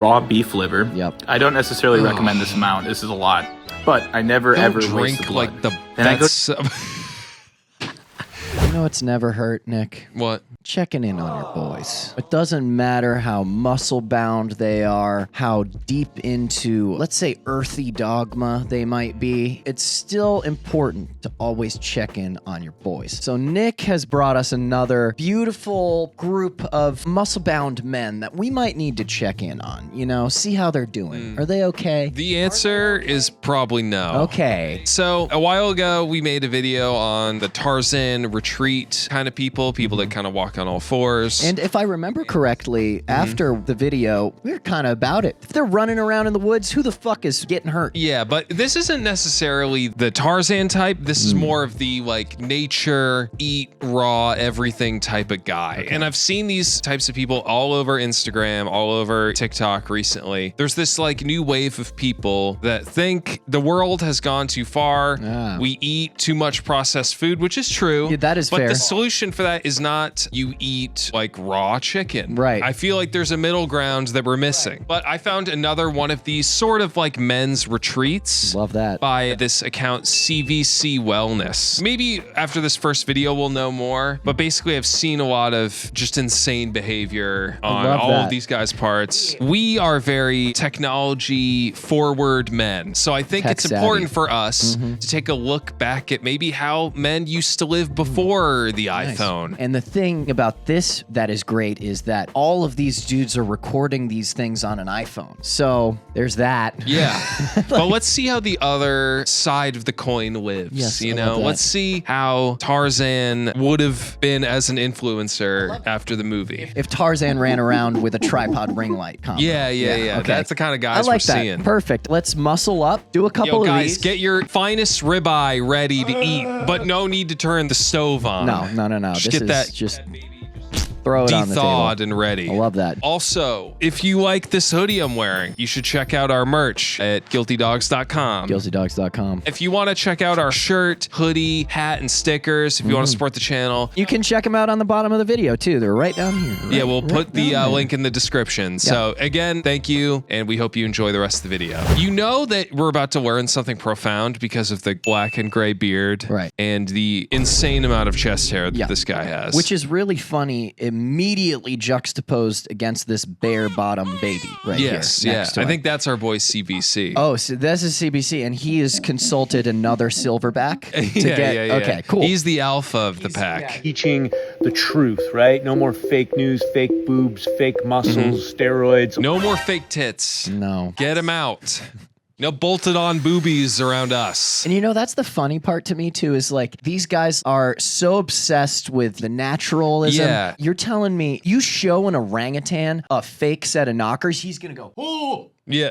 raw beef liver. Yep. I don't necessarily recommend this amount. This is a lot. But I never Don't ever waste drink the blood. like the. Then I go You know what's never hurt, Nick? What? Checking in on your boys. It doesn't matter how muscle bound they are, how deep into, let's say, earthy dogma they might be. It's still important to always check in on your boys. So Nick has brought us another beautiful group of muscle bound men that we might need to check in on. You know, see how they're doing. Are they okay? The answer is probably no. Okay. So a while ago, we made a video on the Tarzan retreat kind of people that kind of walk on all fours. And if I remember correctly, after the video, we were kind of about it. If they're running around in the woods, who the fuck is getting hurt? Yeah, but this isn't necessarily the Tarzan type. This is more of the like nature, eat raw, everything type of guy. And I've seen these types of people all over Instagram, all over TikTok recently. There's this like new wave of people that think the world has gone too far. We eat too much processed food, which is true. Yeah, that is fair. But the solution for that is not you eat like raw chicken. Right. I feel like there's a middle ground that we're missing. But I found another one of these sort of like men's retreats. Love that. By this account CVC Wellness. Maybe after this first video we'll know more, but basically I've seen a lot of just insane behavior on all of these guys' parts. We are very technology forward men. So I think it's important for us to take a look back at maybe how men used to live before the iPhone. And the thing about this that is great is that all of these dudes are recording these things on an iPhone. So there's that. Yeah. But let's see how the other side of the coin lives. Yes, you I know, love that. let's see how Tarzan would have been as an influencer after the movie. If Tarzan ran around with a tripod ring light combo. Yeah. Okay. That's the kind of guys I like we're that. seeing. Perfect. Let's muscle up. Do a couple Yo, guys, of these. get your finest ribeye ready to eat, but no need to turn the stove on. No. Just This get is that just throw it on the table. thawed and ready. I love that. Also, if you like this hoodie I'm wearing, you should check out our merch at guiltydogs.com. GuiltyDogs.com. If you want to check out our shirt, hoodie, hat, and stickers, if you want to support the channel, You can check them out on the bottom of the video too. They're right down here. yeah, we'll put the down there. link in the description. So again, thank you, and we hope you enjoy the rest of the video. You know that we're about to learn something profound because of the black and gray beard, Right. and the insane amount of chest hair that this guy has. Which is really funny, immediately juxtaposed against this bare bottom baby right here. yes, next to I him. think that's our boy CBC. Oh, so this is CBC, and he has consulted another silverback to get. Okay, cool. He's the alpha of the pack. Teaching the truth, right? No more fake news, fake boobs, fake muscles, steroids. No more fake tits. No. Get him out. No bolted on boobies around us. And you know, that's the funny part to me too, is like these guys are so obsessed with the naturalism. Yeah. You're telling me you show an orangutan a fake set of knockers, he's gonna go, oh! Yeah.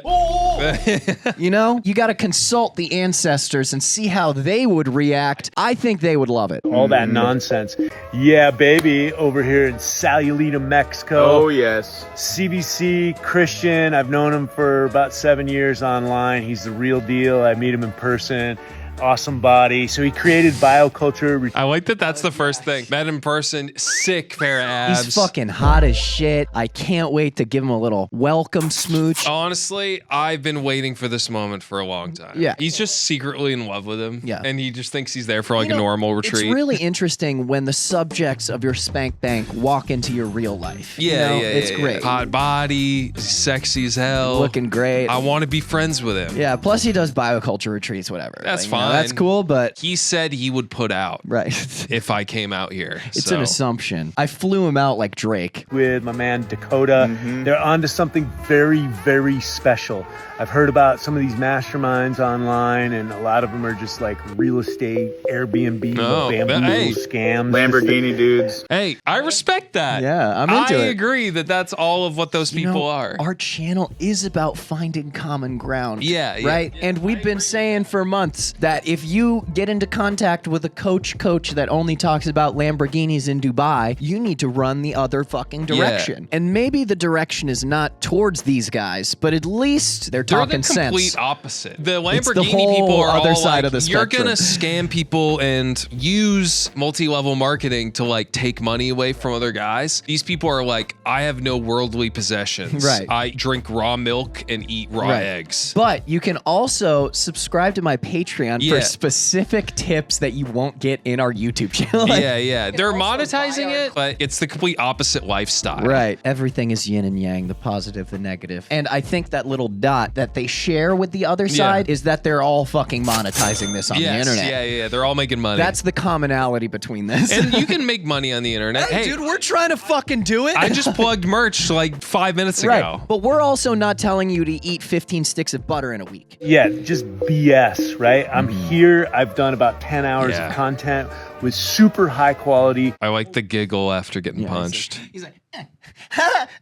You know, you got to consult the ancestors and see how they would react. I think they would love it. All that nonsense. Yeah, baby, over here in Sayulita, Mexico. Oh, yes. CBC Christian. I've known him for about 7 years online. He's the real deal. I meet him in person. Awesome body. So he created Bioculture. I like that that's the first thing. Met in person, sick pair of abs. He's fucking hot as shit. I can't wait to give him a little welcome smooch. Honestly, I've been waiting for this moment for a long time. Yeah. He's just secretly in love with him. Yeah. And he just thinks he's there for like You know, a normal retreat. It's really interesting when the subjects of your spank bank walk into your real life. You yeah, know, yeah, it's yeah. great. Hot body, sexy as hell. Looking great. I want to be friends with him. Yeah, plus he does bioculture retreats, whatever. That's Like, you know, fine. that's cool, but He said he would put out right. if I came out here. It's an assumption. I flew him out like Drake. With my man Dakota. They're onto something very, very special. I've heard about some of these masterminds online, and a lot of them are just like real estate, Airbnb, bamboo scams. Lamborghini dudes. Hey, I respect that. Yeah, I'm into I it. agree that that's all of what those people are. Our channel is about finding common ground. Yeah, yeah. Right? And we've been saying for months that that if you get into contact with a coach that only talks about Lamborghinis in Dubai, you need to run the other fucking direction. And maybe the direction is not towards these guys, but at least they're talking sense. They're the complete opposite. The Lamborghini it's the whole people are other all side like, of the you're spectrum. gonna scam people and use multi-level marketing to like take money away from other guys. These people are like, I have no worldly possessions. Right. I drink raw milk and eat raw eggs. But you can also subscribe to my Patreon for specific tips that you won't get in our YouTube channel. Yeah. They're monetizing it, but it's the complete opposite lifestyle. Right. Everything is yin and yang, the positive, the negative. And I think that little dot that they share with the other side is that they're all fucking monetizing this on the internet. Yeah. They're all making money. That's the commonality between this. And you can make money on the internet. Hey, dude, we're trying to fucking do it. I just plugged merch like 5 minutes ago. Right. But we're also not telling you to eat 15 sticks of butter in a week. Yeah, just BS, right? I'm here. I've done about 10 hours of content with super high quality. I like the giggle after getting punched. He's like,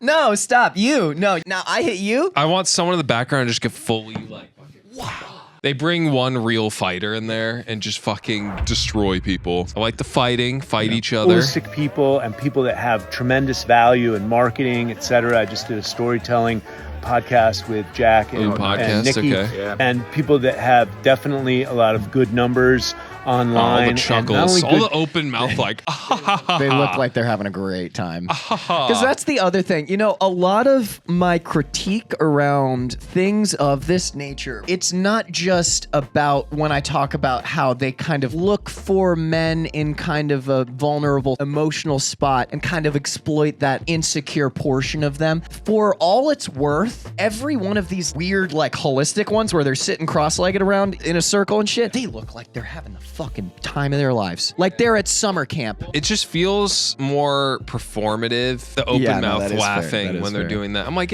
no, stop. You. No, now I hit you. I want someone in the background to just get fully like, wow. They bring one real fighter in there and just fucking destroy people. I like the fight each other. Holistic people and people that have tremendous value in marketing, etc. I just did a storytelling podcast with Jack and Nikki, and people that have definitely a lot of good numbers online. All the chuckles, all the open mouth, like, they look like they're having a great time. Because that's the other thing. You know, a lot of my critique around things of this nature, it's not just about when I talk about how they kind of look for men in kind of a vulnerable emotional spot and kind of exploit that insecure portion of them. For all it's worth, every one of these weird, like, holistic ones where they're sitting cross-legged around in a circle and shit, they look like they're having the fucking time of their lives. Like they're at summer camp. It just feels more performative, the open mouth laughing when they're doing that. I'm like,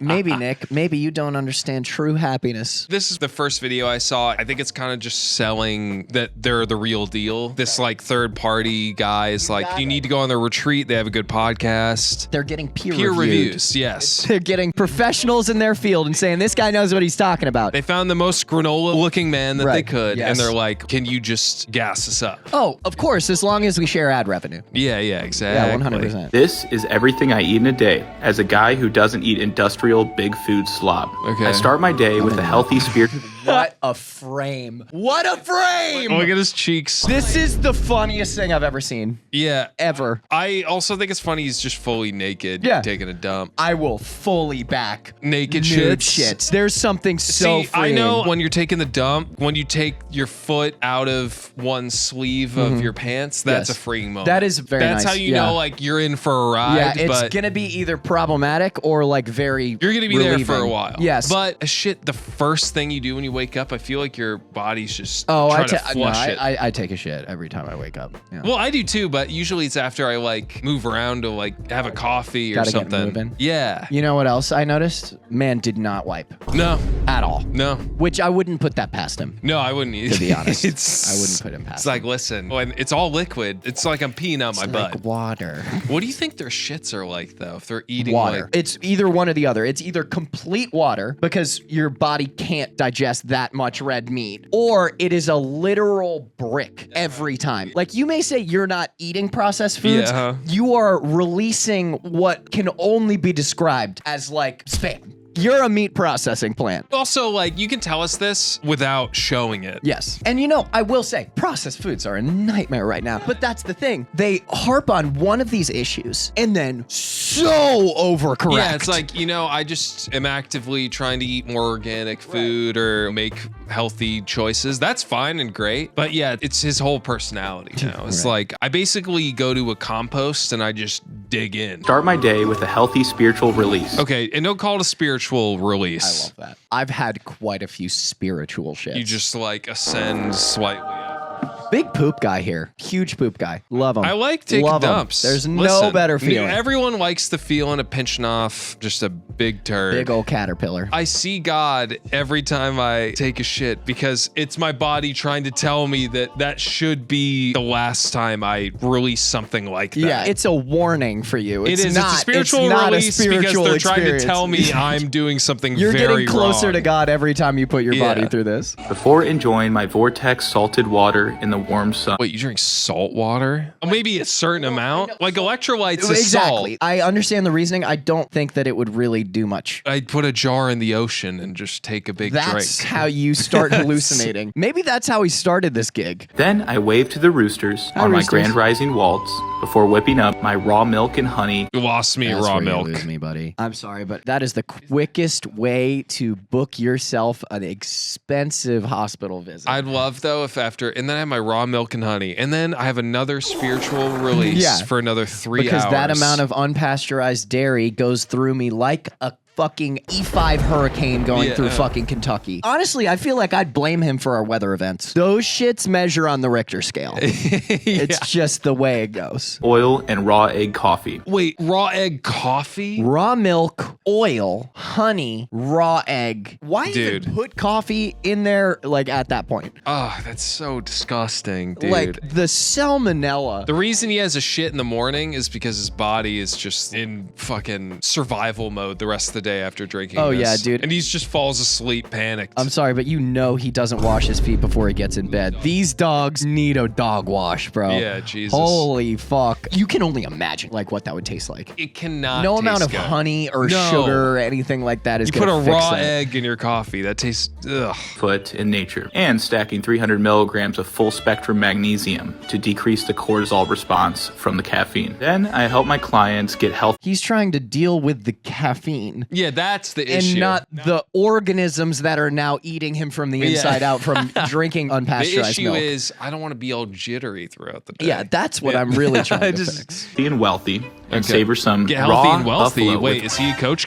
maybe Nick, maybe you don't understand true happiness. This is the first video I saw. I think it's kind of just selling that they're the real deal. This like third party guy is like, you need to go on their retreat. They have a good podcast. They're getting peer reviews. Yes. They're getting professionals in their field and saying, this guy knows what he's talking about. They found the most granola looking man that they could. And they're like, can you just gas us up? Oh, of course, as long as we share ad revenue. Yeah, exactly. Yeah, 100%. This is everything I eat in a day as a guy who doesn't eat industrial big food slop. Okay. I start my day with a healthy spirit. What a frame. What a frame! Look at his cheeks. This is the funniest thing I've ever seen. Yeah. Ever. I also think it's funny he's just fully naked taking a dump. I will fully back naked nude shits. There's something so freeing. I know when you're taking the dump, when you take your foot out of one sleeve of your pants, that's a freeing moment. That is very nice. That's how you know like you're in for a ride. Yeah, it's gonna be either problematic or like very You're gonna be relieving. there for a while. Yes. But shit, the first thing you do when you wake up, I feel like your body's just trying to flush it. I take a shit every time I wake up. Yeah. Well, I do too, but usually it's after I like move around to like have a coffee or something. Get moving. Yeah. You know what else I noticed? Man did not wipe. No. At all. No. Which I wouldn't put that past him. No, I wouldn't either. To be honest. I wouldn't put him past It's like, listen, when it's all liquid, it's like I'm peeing out my butt. Like water. What do you think their shits are like though? If they're eating water. Like... It's either one or the other. It's either complete water because your body can't digest that much red meat, or it is a literal brick every time. Like you may say you're not eating processed foods. You are releasing what can only be described as like spam. You're a meat processing plant. Also, like, you can tell us this without showing it. Yes. And you know, I will say, processed foods are a nightmare right now. But that's the thing. They harp on one of these issues and then so overcorrect. Yeah, it's like, you know, I just am actively trying to eat more organic food or make healthy choices. That's fine and great. But yeah, it's his whole personality now. It's like, I basically go to a compost and I just dig in. Start my day with a healthy spiritual release. Okay, and don't call it a spiritual release. I love that. I've had quite a few spiritual shits. You just like ascend slightly after. Big poop guy here. Huge poop guy. Love him. I like taking Love 'em. dumps. There's no better feeling. Everyone likes the feeling of pinching off just a big turd. Big old caterpillar. I see God every time I take a shit because it's my body trying to tell me that that should be the last time I release something like that. Yeah, it's a warning for you. It's a spiritual release because they're trying to tell me I'm doing something You're very getting closer wrong. to God every time you put your body through this. Before enjoying my vortex salted water in the warm sun. Wait, you drink salt water? Maybe a certain amount? Like electrolytes is Exactly. salt. I understand the reasoning. I don't think that it would really do much. I'd put a jar in the ocean and just take a big That's drink. how you start hallucinating. Maybe that's how he started this gig. Then I waved to the roosters Hi, on my roosters. grand rising waltz before whipping up my raw milk and honey. You lost me, That's raw where you milk. lose me, buddy. I'm sorry, but that is the quickest way to book yourself an expensive hospital visit. I'd love though if after, and then I have my raw milk and honey, and then I have another spiritual release for another 3 because hours. that amount of unpasteurized dairy goes through me like a fucking E5 hurricane going through fucking Kentucky. Honestly, I feel like I'd blame him for our weather events. Those shits measure on the Richter scale. It's just the way it goes. Oil and raw egg coffee. Wait, raw egg coffee? Raw milk, oil, honey, raw egg. Why Dude. even put coffee in there like at that point? Oh, that's so disgusting, dude. Like the salmonella. The reason he has a shit in the morning is because his body is just in fucking survival mode the rest of the day after drinking Oh, this. yeah, dude. And he just falls asleep panicked. I'm sorry, but you know he doesn't wash his feet before he gets in bed. These dogs need a dog wash, bro. Yeah, Jesus. Holy fuck. You can only imagine like what that would taste like. It cannot No taste amount of good. honey or No. sugar or anything like that is You put gonna a fix raw that. egg in your coffee. That tastes, ugh. Foot in nature, and stacking 300 milligrams of full spectrum magnesium to decrease the cortisol response from the caffeine. Then I help my clients get healthy. He's trying to deal with the caffeine. Yeah, that's the And issue. not the organisms that are now eating him from the inside out from drinking the unpasteurized issue milk. is I don't want to be all jittery throughout the day. Yeah, that's what I'm really trying to Just- fix. and wealthy and Okay. savor some Get raw healthy and wealthy. buffalo Wait, with- is he a coach?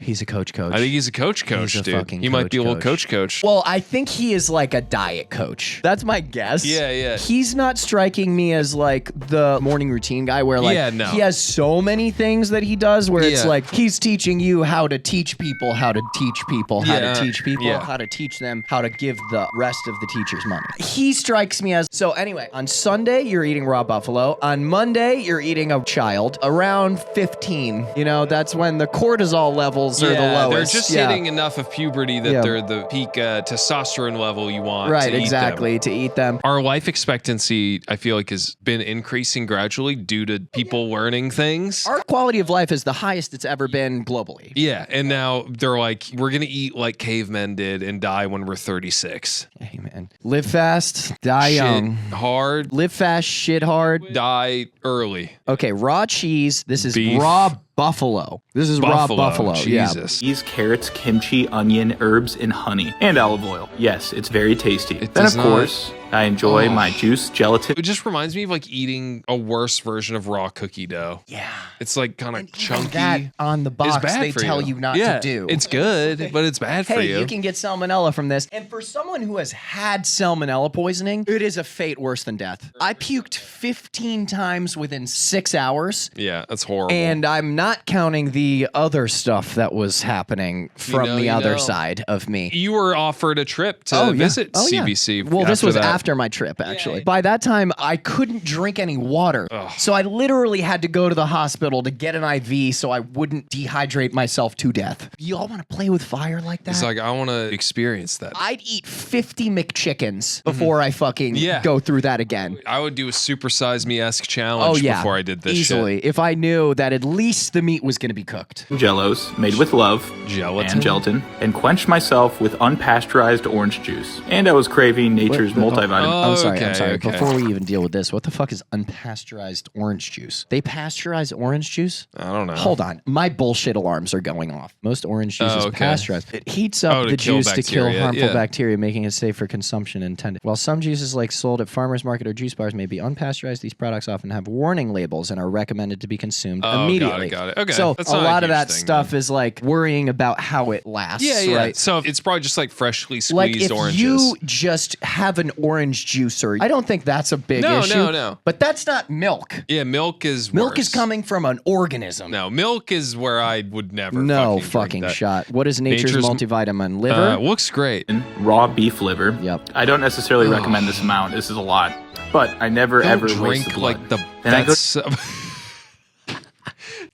He's a coach. I think he's a coach, He's a dude. fucking He might be a little coach. coach. Well, I think he is like a diet coach. That's my guess. Yeah, yeah. He's not striking me as like the morning routine guy where like Yeah, no. he has so many things that he does where it's Yeah. like he's teaching you how to teach people how to teach people how Yeah, to teach people yeah. how to teach them how to give the rest of the teachers money. He strikes me as so anyway, on Sunday you're eating raw buffalo. On Monday you're eating a child around 15. You know, that's when the cortisol levels are the lowest. They're just hitting enough of puberty that Yeah. they're the peak testosterone level you want. Right, to eat exactly, them. to eat them. Our life expectancy, I feel like, has been increasing gradually due to people learning things. Our quality of life is the highest it's ever been globally. Yeah, and now they're like, we're gonna eat like cavemen did and die when we're 36. Hey, man. Live fast, die Shit young. hard, Live fast, shit hard. die early. Okay, raw cheese. This is Beef. raw buffalo. This is raw buffalo. Yeah. Jesus. Cheese, carrots, kimchi, onion, herbs, and honey. And olive oil. Yes, it's very tasty. It Then, does of not- course, I enjoy Oh. my juice, gelatin. It just reminds me of like eating a worse version of raw cookie dough. Yeah. It's like kind of Even chunky. that on the Is box bad they for tell you. you not Yeah, to do. It's good, but it's bad for Hey, you. you can get salmonella from this. And for someone who has had salmonella poisoning, it is a fate worse than death. I puked 15 times within 6 hours. Yeah, that's horrible. And I'm not counting the other stuff that was happening from the you other know. side of me. You were offered a trip to visit CBC. Well, this after was that. after my trip, actually. By that time, I couldn't drink any water. So I literally had to go to the hospital to get an IV so I wouldn't dehydrate myself to death. You all want to play with fire like that? It's like I want to experience that. I'd eat 50 McChickens before I fucking Yeah. go through that again. I would do a supersize me-esque Oh, challenge yeah. before I did this Easily. If I knew that at least the meat was going to be cooked. Jellos made with love Gelatin? and gelatin, and quenched myself with unpasteurized orange juice. And I was craving nature's multivitamin. Oh, I'm sorry. okay. Before we even deal with this, what the fuck is unpasteurized orange juice? They pasteurize orange juice? I don't know. Hold on. My bullshit alarms are going off. Most orange juice is okay. pasteurized. It heats up to the kill juice to kill bacteria, harmful yeah. bacteria, making it safe for consumption intended. While some juices like sold at farmers market or juice bars may be unpasteurized, these products often have warning labels and are recommended to be consumed Oh, immediately. got it. Okay, So that's a not a lot of huge that thing, stuff is like worrying about how it lasts. Yeah, yeah. Right? So it's probably just like freshly Like squeezed if oranges. you just have an orange orange juicer. I don't think that's a big issue. No. But that's not milk. Yeah, milk is Milk worse. is coming from an organism. No, milk is where I would never. No fucking drink that. shot. What is nature's multivitamin? Liver? Looks great. Raw beef liver. Yep. I don't necessarily recommend this amount. This is a lot. But I never Don't ever drink waste the blood. like the. And I go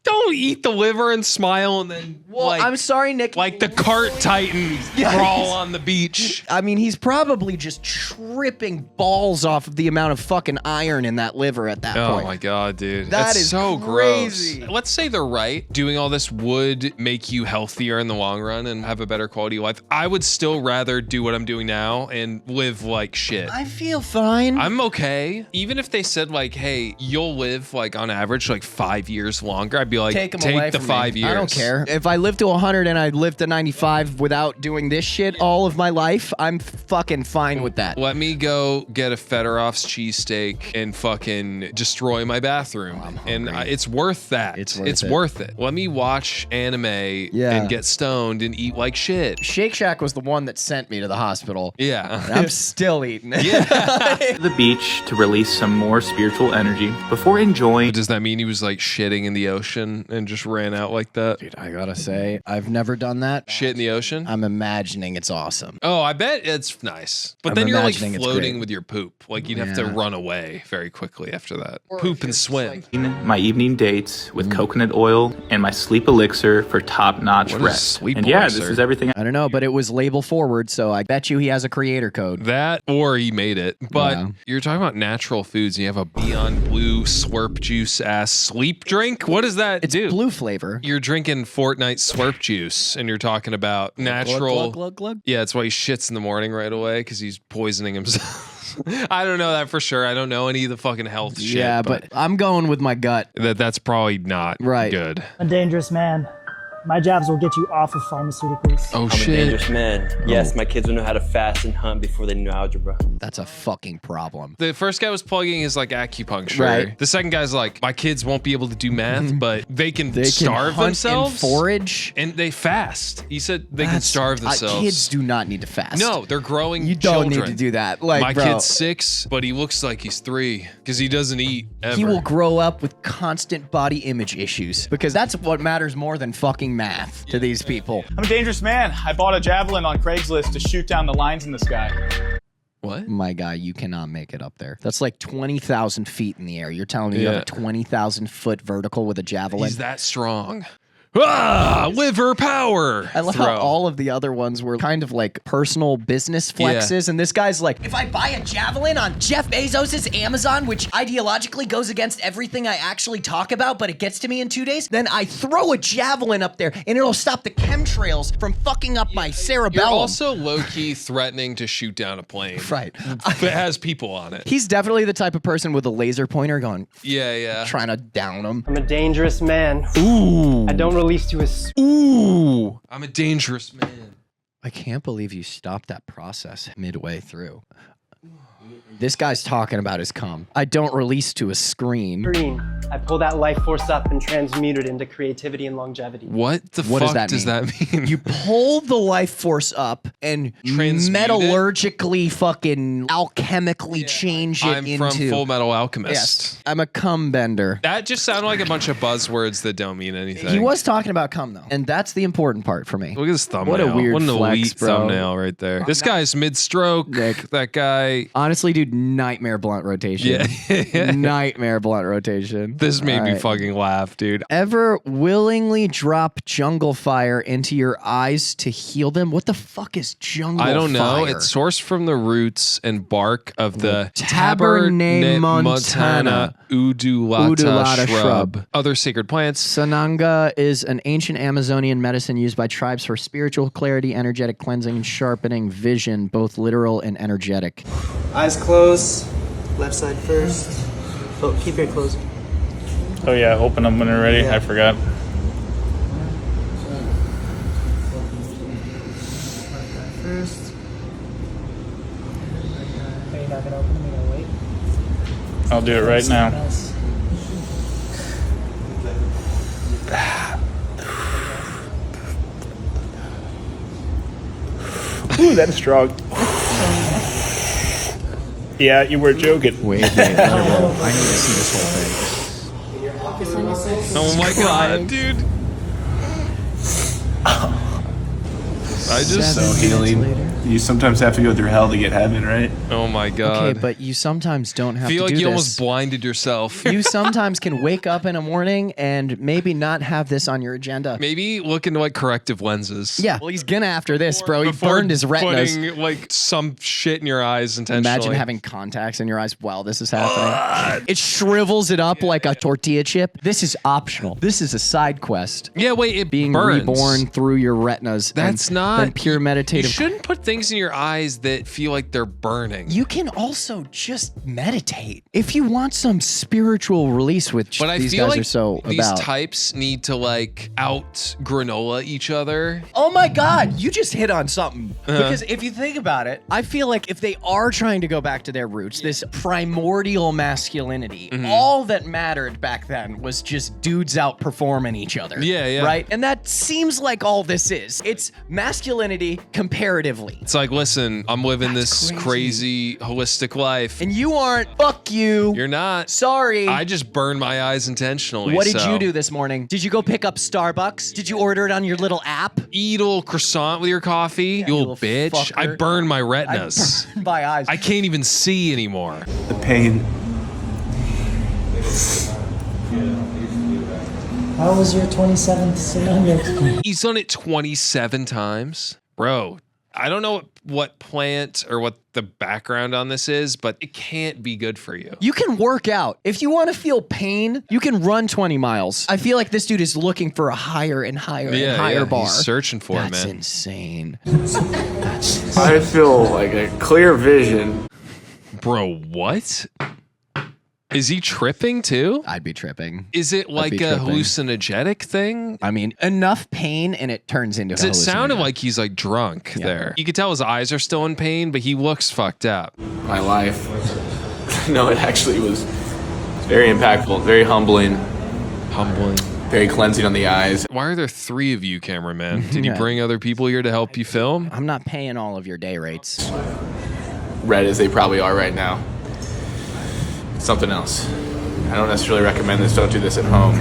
Don't eat the liver and smile and then. Well, I'm sorry, Nick. Like the cart titan crawl on the beach. I mean, he's probably just tripping balls off of the amount of fucking iron in that liver at that point. Oh my god, dude. That That's is so crazy. gross. Let's say they're right. Doing all this would make you healthier in the long run and have a better quality of life. I would still rather do what I'm doing now and live like shit. I feel fine. I'm okay. Even if they said like, hey, you'll live like on average like 5 years longer, I'd be like, take the from me. 5 years. I don't care. If I live to 100 and I live to 95 without doing this shit all of my life, I'm fucking fine with that. Let me go get a Federoff's cheesesteak and fucking destroy my bathroom. And it's worth that. It's worth it. Let me watch anime and get stoned and eat like shit. Shake Shack was the one that sent me to the hospital. Yeah. I'm still eating it. Yeah. the beach to release some more spiritual energy before enjoying. Does that mean he was like shitting in the ocean and just ran out like that? Dude, I gotta say, I've never done that. Shit in the ocean? I'm imagining it's awesome. Oh, I bet it's nice. But I'm then you're like imagining it's floating great. with your poop. Like you'd have to run away very quickly after that. Poop and swim. My evening dates with coconut oil and my sleep elixir for top-notch What is rest. sleep And yeah, elixir? this is everything. I don't know, but it was label forward, so I bet you he has a creator code. That or he made it. But Yeah. you're talking about natural foods and you have a Beyond Blue slurp juice ass sleep drink? What does that do? Blue flavor. You're drinking Fortnite slurp juice and you're talking about natural. Glug, glug, glug. Yeah, that's why he shits in the morning right away because he's poisoning himself. I don't know that for sure. I don't know any of the fucking health shit. Yeah, but I'm going with my gut. That's probably not good. A dangerous man. My jabs will get you off of pharmaceuticals. Oh, I'm a dangerous man. Yes, my kids will know how to fast and hunt before they knew algebra. That's a fucking problem. The first guy was plugging his like acupuncture. Right. The second guy's like, my kids won't be able to do math, but they can They starve can hunt themselves. and forage. And they fast. He said they can starve themselves. Kids do not need to fast. No, they're growing You don't children. need to do that. Like, my bro, kid's 6, but he looks like he's 3 because he doesn't eat ever. he will grow up with constant body image issues because that's what matters more than fucking math to these people. I'm a dangerous man. I bought a javelin on Craigslist to shoot down the lines in the sky. What? My guy, you cannot make it up there. That's like 20,000 feet in the air. You're telling me you have a 20,000 foot vertical with a javelin? He's that strong. Ah, liver power. I love how all of the other ones were kind of like personal business flexes, and this guy's like, if I buy a javelin on Jeff Bezos' Amazon, which ideologically goes against everything I actually talk about, but it gets to me in 2 days, then I throw a javelin up there, and it'll stop the chemtrails from fucking up my cerebellum. You're also low-key threatening to shoot down a plane. Right. That has people on it. He's definitely the type of person with a laser pointer going, Yeah. trying to down him. I'm a dangerous man. Ooh. I don't release to a Ooh. I'm a dangerous man. I can't believe you stopped that process midway through. This guy's talking about his cum. I don't release to a screen. screen. I pull that life force up and transmute it into creativity and longevity. What the What fuck does that mean? You pull the life force up and Transmute it? metallurgically fucking alchemically change it I'm into... from Full Metal Alchemist. Yes. I'm a cum bender. That just sounded like a bunch of buzzwords that don't mean anything. He was talking about cum though. And that's the important part for me. Look at this thumbnail. What a weird What an flex, elite bro. thumbnail right there. This guy's mid-stroke. Nick. That guy. Honestly, dude, nightmare blunt rotation. Yeah. Nightmare blunt rotation. This made All me right. fucking laugh, dude. Ever willingly drop jungle fire into your eyes to heal them? What the fuck is jungle fire? I don't know. It's sourced from the roots and bark of the Tabernae montana Udulata shrub. Other sacred plants. Sananga is an ancient Amazonian medicine used by tribes for spiritual clarity, energetic cleansing, and sharpening vision, both literal and energetic. Eyes closed. Left side first. Oh, keep it closed. Oh yeah, open them when they're ready. Yeah. I forgot. First. Are you not gonna open them? You're gonna wait? I'll do it right now. Nice. Ooh, that's strong. Yeah, you were joking. Wait, let it roll. I need to see this whole thing. Oh my god, dude. I just... So healing. You sometimes have to go through hell to get heaven, right? Oh my god. Okay, but you sometimes don't have to do this. I feel like you almost blinded yourself. You sometimes can wake up in a morning and maybe not have this on your agenda. Maybe look into like corrective lenses. Yeah, well, he's gonna after this, bro. He burned his retinas. Putting like some shit in your eyes intentionally. Imagine having contacts in your eyes while this is happening. It shrivels it up like a tortilla chip. This is optional. This is a side quest. Yeah, wait, it being burns. Reborn through your retinas. That's not and pure meditative. You shouldn't put things in your eyes that feel like they're burning. You can also just meditate if you want some spiritual release, which but I these feel guys like are so these about. types need to like out granola each other. Oh my god, you just hit on something. Because if you think about it, I feel like if they are trying to go back to their roots, this primordial masculinity, all that mattered back then was just dudes outperforming each other. Yeah, yeah. Right? And that seems like all this is. It's masculinity comparatively. It's like, listen, I'm living this crazy holistic life. And you aren't. Fuck you. You're not. Sorry. I just burned my eyes intentionally. What did you do this morning? Did you go pick up Starbucks? Did you order it on your little app? Eat a little croissant with your coffee? Yeah, you little bitch. fucker. I burned my retinas. I burned my eyes. I can't even see anymore. The pain. How was your 27th scenario? He's done it 27 times. Bro, I don't know what plant or what the background on this is, but it can't be good for you. You can work out. If you want to feel pain, you can run 20 miles. I feel like this dude is looking for a higher and higher and higher bar. He's searching for it, man. That's insane. I feel like a clear vision. Bro, what? Is he tripping too? I'd be tripping. Is it like a hallucinogenic thing? I mean, enough pain and it turns into It sounded like he's like drunk there. You could tell his eyes are still in pain, but he looks fucked up. My life. No, it actually was very impactful, very humbling. Humbling. Very cleansing on the eyes. Why are there 3 of you, cameraman? Did you bring other people here to help you film? I'm not paying all of your day rates. Red as they probably are right now. Something else. I don't necessarily recommend this. Don't do this at home.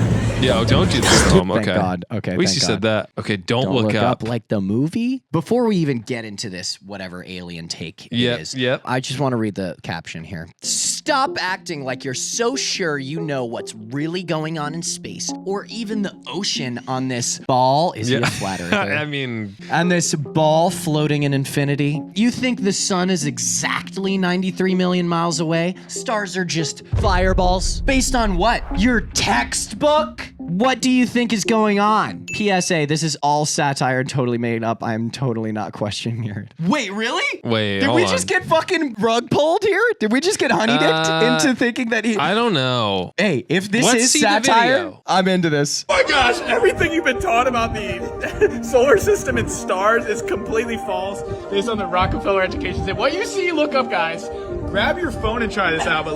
Yeah, don't do this at home. Okay. Thank God. Okay. At least you said that. Okay, don't look up. Like the movie. Before we even get into this, whatever alien take it is, I just want to read the caption here. Stop acting like you're so sure you know what's really going on in space or even the ocean on this ball. Is he a flat earther? I mean, and this ball floating in infinity. You think the sun is exactly 93 million miles away? Stars are just fireballs. Based on what? Your textbook? What do you think is going on? PSA, this is all satire and totally made up. I'm totally not questioning it. Wait, really? Wait, Did we just get fucking rug pulled here? Did we just get honey-dicked into thinking that he... I don't know. Hey, if this Let's is see the satire, video. I'm into this. Oh my gosh, everything you've been taught about the solar system and stars is completely false based on the Rockefeller education system. What you see, look up, guys. Grab your phone and try this out, but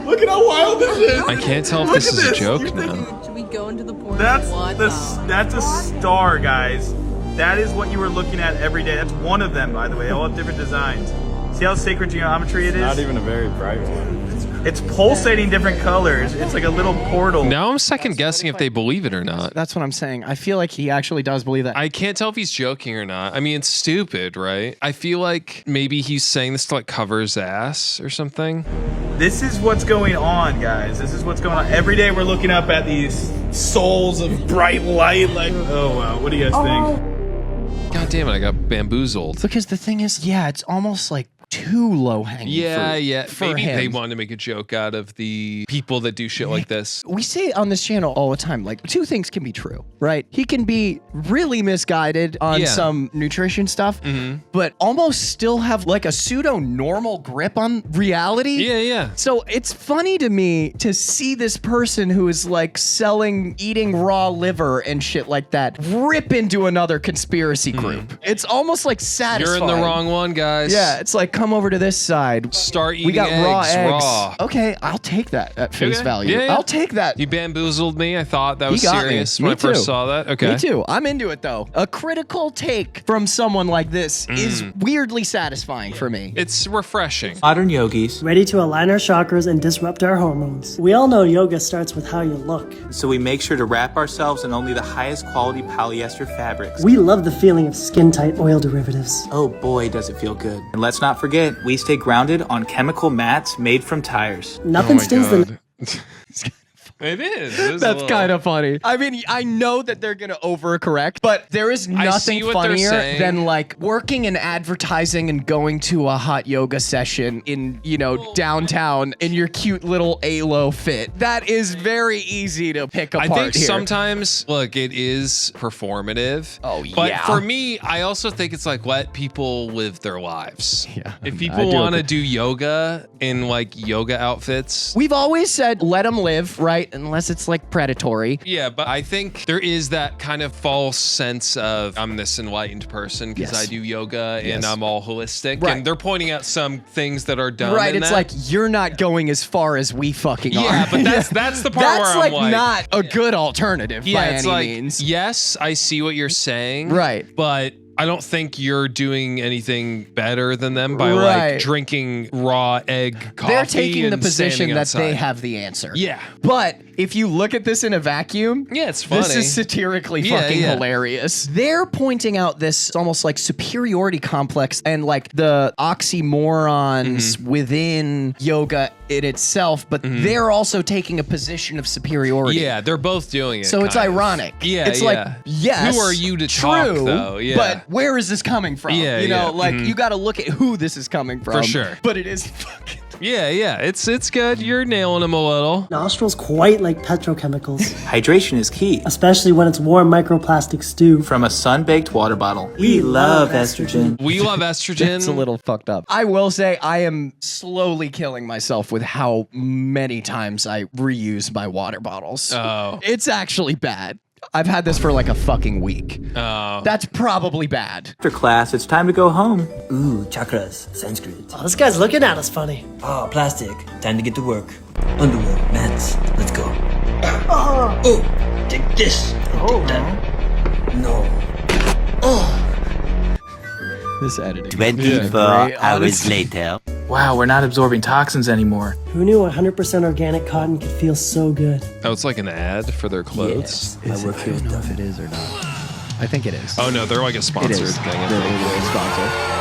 look at how wild this is. I can't tell if this is a joke now. Should we go into the portal? That's a star, guys. That is what you were looking at every day. That's one of them, by the way. They all have different designs. See how sacred geometry it is? Not even a very bright one. It's pulsating different colors. It's like a little portal. Now I'm second guessing if they believe it or not. That's what I'm saying. I feel like he actually does believe that. I can't tell if he's joking or not. I mean, it's stupid, right? I feel like maybe he's saying this to like cover his ass or something. This is what's going on, guys. This is what's going on. Every day we're looking up at these souls of bright light. Like, oh wow, what do you guys think? God damn it, I got bamboozled. Because the thing is, yeah, it's almost like too low hanging. Yeah. For Maybe him. they wanted to make a joke out of the people that do shit like this. We say on this channel all the time, like 2 things can be true, right? He can be really misguided on some nutrition stuff, but almost still have like a pseudo normal grip on reality. Yeah. So it's funny to me to see this person who is like eating raw liver and shit like that, rip into another conspiracy group. It's almost like satisfying. You're in the wrong one, guys. Yeah, it's like, come over to this side. Start eating We got raw eggs eggs. raw. Okay, I'll take that at face Okay. value. Yeah. I'll take that. You bamboozled me. I thought that was You got me. serious Me when I first too. saw that. Okay. Me too. I'm into it though. A critical take from someone like this is weirdly satisfying for me. It's refreshing. Modern yogis, Ready to align our chakras and disrupt our hormones. We all know yoga starts with how you look. so we make sure to wrap ourselves in only the highest quality polyester fabrics. We love the feeling of skin-tight oil derivatives. Oh boy, does it feel good. And let's not forget, we stay grounded on chemical mats made from tires. Nothing stings the God. It is. That's kind of funny. I mean, I know that they're going to overcorrect, but there is nothing what they're funnier saying. than like working in advertising and going to a hot yoga session in, you know, downtown in your cute little ALO fit. That is very easy to pick apart I think here. sometimes, look, it is performative. Oh, But yeah. for me, I also think it's like let people live their lives. Yeah, If I people do want to agree. do yoga in like yoga outfits. We've always said let them live, right? Unless it's like predatory. Yeah, but I think there is that kind of false sense of I'm this enlightened person because Yes. I do yoga Yes. and I'm all holistic. Right. And they're pointing out some things that are dumb. Right, in it's that. like you're not going as far as we fucking are. Yeah, but that's the part That's where I'm like not a good alternative by yeah, it's any like, means. yes, I see what you're saying. Right. But I don't think you're doing anything better than them by Right. like drinking raw egg coffee. They're taking the and position standing that outside. they have the answer. Yeah. But if you look at this in a vacuum, Yeah, it's funny. this is satirically Yeah, fucking yeah. hilarious. They're pointing out this almost like superiority complex and like the oxymorons within yoga in itself, but they're also taking a position of superiority. Yeah, they're both doing it. So it's kind of. ironic. Yeah, it's like, yes. Who are you to true, talk, though? Yeah. But where is this coming from? Yeah, you know, yeah. like you got to look at who this is coming from. For sure. But it is fucking. Yeah, it's good. You're nailing them a little. Nostrils quite like petrochemicals, Hydration is key. especially when it's warm microplastic stew. From a sun-baked water bottle. We love estrogen. We love estrogen. It's a little fucked up. I will say I am slowly killing myself with how many times I reuse my water bottles. Oh. It's actually bad. I've had this for like a fucking week. Oh. That's probably bad. After class, it's time to go home. Ooh, chakras, Sanskrit. Oh, this guy's looking at us funny. Oh, plastic. Time to get to work. Underwear, mats. Let's go. Oh, take this. Take that. No. This editing. 24 hours honestly. later. Wow, we're not absorbing toxins anymore. Who knew 100% organic cotton could feel so good? Oh, it's like an ad for their clothes. I work here I with don't know if Duval. it is or not. I think it is. Oh no, they're like a it sponsored is. thing. It is a sponsor.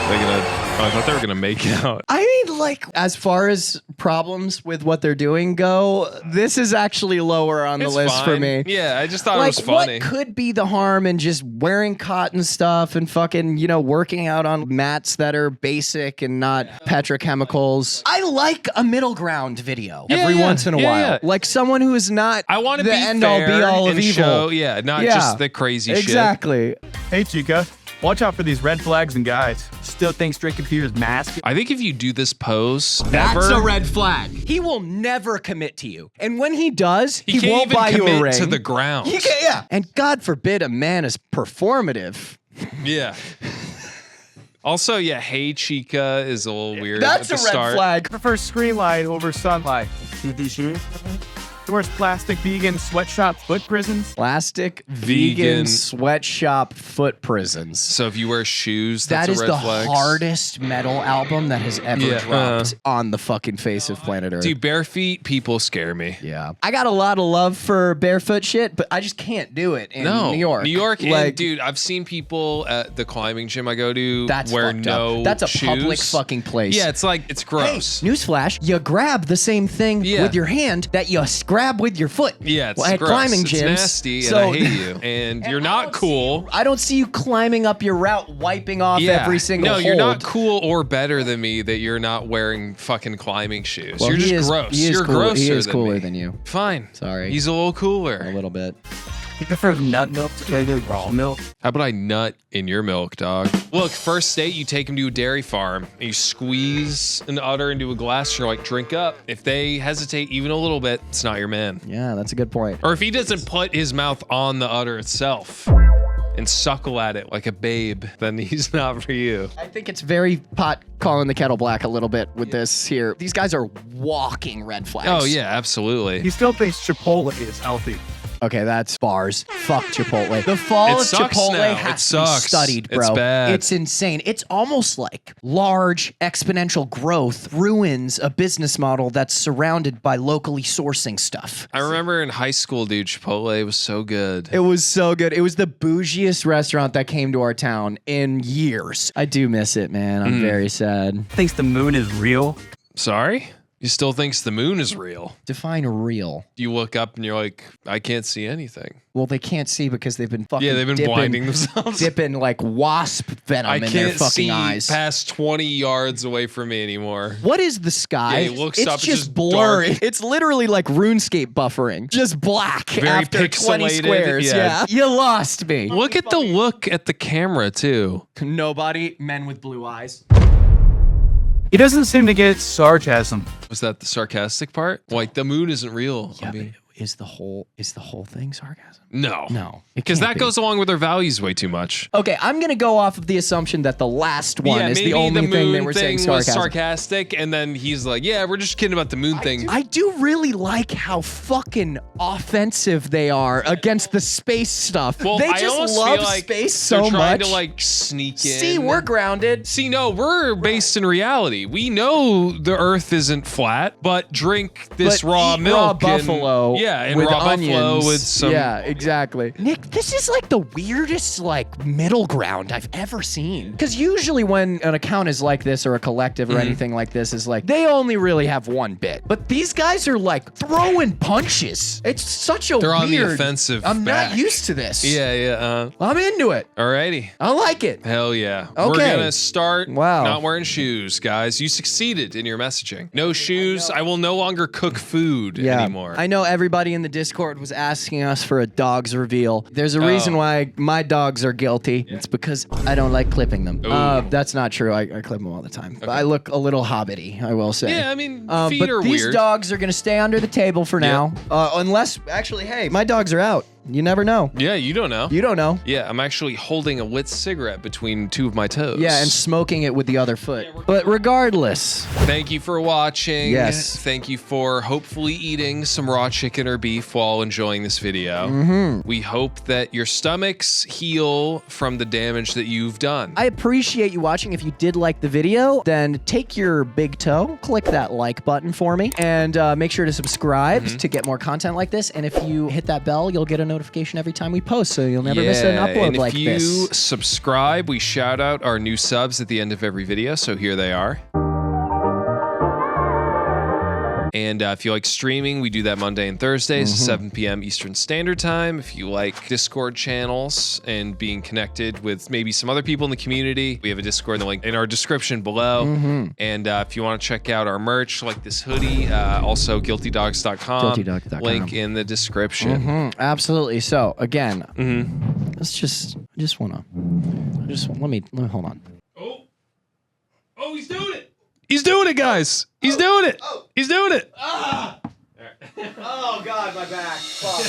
They're gonna. Oh, I thought they were gonna make out. I mean, like, as far as problems with what they're doing go, this is actually lower on the It's list for fine. me. Yeah, I just thought Like, it was funny. what could be the harm in just wearing cotton stuff and fucking, you know, working out on mats that are basic and not petrochemicals? I like a middle ground video every once in a while. yeah. Like someone who is not I want to the be end all fair be all of and evil. show, yeah, not Yeah. just the crazy shit. Exactly. Hey, Chica. Watch out for these red flags and guys. Still thinks drinking beer is mask. I think if you do this pose, That's ever, a red flag. He will never commit to you. And when he does, he he can't won't even buy you a commit ring. to the ground. He can't, yeah. And God forbid a man is performative. Yeah. Also, yeah, hey Chica is a little weird That's at a the red start. flag. Prefer screen light over sunlight. Towards plastic vegan sweatshop foot prisons. Plastic Vegan. vegan sweatshop foot prisons. So if you wear shoes, That that's is a red the flag. hardest metal album that has ever Yeah, dropped on the fucking face of planet Earth. Dude, bare feet people scare me. Yeah. I got a lot of love for barefoot shit, but I just can't do it in New York. New York, like, and dude, I've seen people at the climbing gym I go to that's wear fucked no up. That's a shoes. public fucking place. Yeah, it's like, it's Hey, gross. newsflash, you grab the same thing Yeah. with your hand that you grab with your foot. Yeah, it's at gross. climbing it's gyms. nasty, So- and I hate you. And you're not cool. I don't see you climbing up your route, wiping off every single No, hold. you're not cool or better than me that you're not wearing fucking climbing shoes. Well, you're he just is- gross. he is You're cool- grosser he is than cooler me. than you. Fine. Sorry. He's a little cooler. A little bit. You prefer nut milk to raw milk? How about I nut in your milk, dog? Look, first date, you take him to a dairy farm and you squeeze an udder into a glass and you're like, drink up. If they hesitate even a little bit, it's not your man. Yeah, that's a good point. Or if he doesn't put his mouth on the udder itself. and suckle at it like a babe, then he's not for you. I think it's very pot calling the kettle black a little bit with this here. These guys are walking red flags. Oh yeah, absolutely. He still thinks Chipotle is healthy. Okay, that's bars. Fuck Chipotle. The fall of Chipotle has to be studied, bro. It's bad. It's insane. It's almost like large exponential growth ruins a business model that's surrounded by locally sourcing stuff. I remember in high school, dude, Chipotle was so good. It was so good. It was the bougiest restaurant that came to our town in years. I do miss it, man. I'm very sad. Thinks the moon is real. Sorry? You still thinks the moon is real? Define real. You look up and you're like, I can't see anything. Well, they can't see because they've been fucking they've been blinding themselves. Dipping like wasp venom in their fucking eyes. I can't see past 20 yards away from me anymore. What is the sky? Yeah, he looks it's up, just blurry. dark. It's literally like RuneScape buffering. Just black Very after 20 pixelated, squares. yeah. You lost me. Look at the look at the camera, too. Nobody, men with blue eyes. He doesn't seem to get sarcasm. Was that the sarcastic part? Like, the moon isn't real. Yeah, but is the whole thing sarcasm? No. No. Because that goes along with their values way too much. Okay, I'm going to go off of the assumption that the last one is the only thing that we're saying sarcasm. Was sarcastic, and then he's like, yeah, we're just kidding about the moon thing. I do really like how fucking offensive they are against the space stuff. Well, they I just almost love feel like space so they're trying much. to like sneak in. See, we're grounded. See, no, we're based in reality. We know the Earth isn't flat, but drink this raw milk. Raw buffalo. And with raw onions. buffalo with some. Yeah, exactly. Nick, this is like the weirdest like middle ground I've ever seen. Because usually when an account is like this or a collective or anything like this is like, they only really have one bit. But these guys are like throwing punches. It's such a They're weird. on the offensive. I'm back. not used to this. Yeah. I'm into it. Alrighty. I like it. Hell yeah. Okay. We're gonna start Wow. not wearing shoes, guys. You succeeded in your messaging. No shoes. I will no longer cook food anymore. I know everybody in the Discord was asking us for a dog's reveal. There's a reason why my dogs are guilty. It's because I don't like clipping them. That's not true. I clip them all the time. But I look a little hobbity, I will say. Yeah, I mean, feet but are these weird. dogs are going to stay under the table for now. Unless, actually, hey, my dogs are out. You never know. Yeah, you don't know. You don't know. Yeah, I'm actually holding a lit cigarette between two of my toes. Yeah, and smoking it with the other foot. But regardless. Thank you for watching. Yes. Thank you for hopefully eating some raw chicken or beef while enjoying this video. We hope that your stomachs heal from the damage that you've done. I appreciate you watching. If you did like the video, then take your big toe, click that like button for me, and make sure to subscribe to get more content like this. And if you hit that bell, you'll get a notification every time we post, so you'll never miss an upload like this. And if you subscribe, we shout out our new subs at the end of every video, so here they are. And if you like streaming, we do that Monday and Thursdays at 7 p.m. Eastern Standard Time. If you like Discord channels and being connected with maybe some other people in the community, we have a Discord link in our description below. And if you want to check out our merch, like this hoodie, also guiltydogs.com. Guiltydogs.com. Link in the description. Absolutely. So again, let's just let me hold on. Oh, he's doing it. He's doing it, guys. He's doing it. He's doing it. Oh God, my back. Fuck.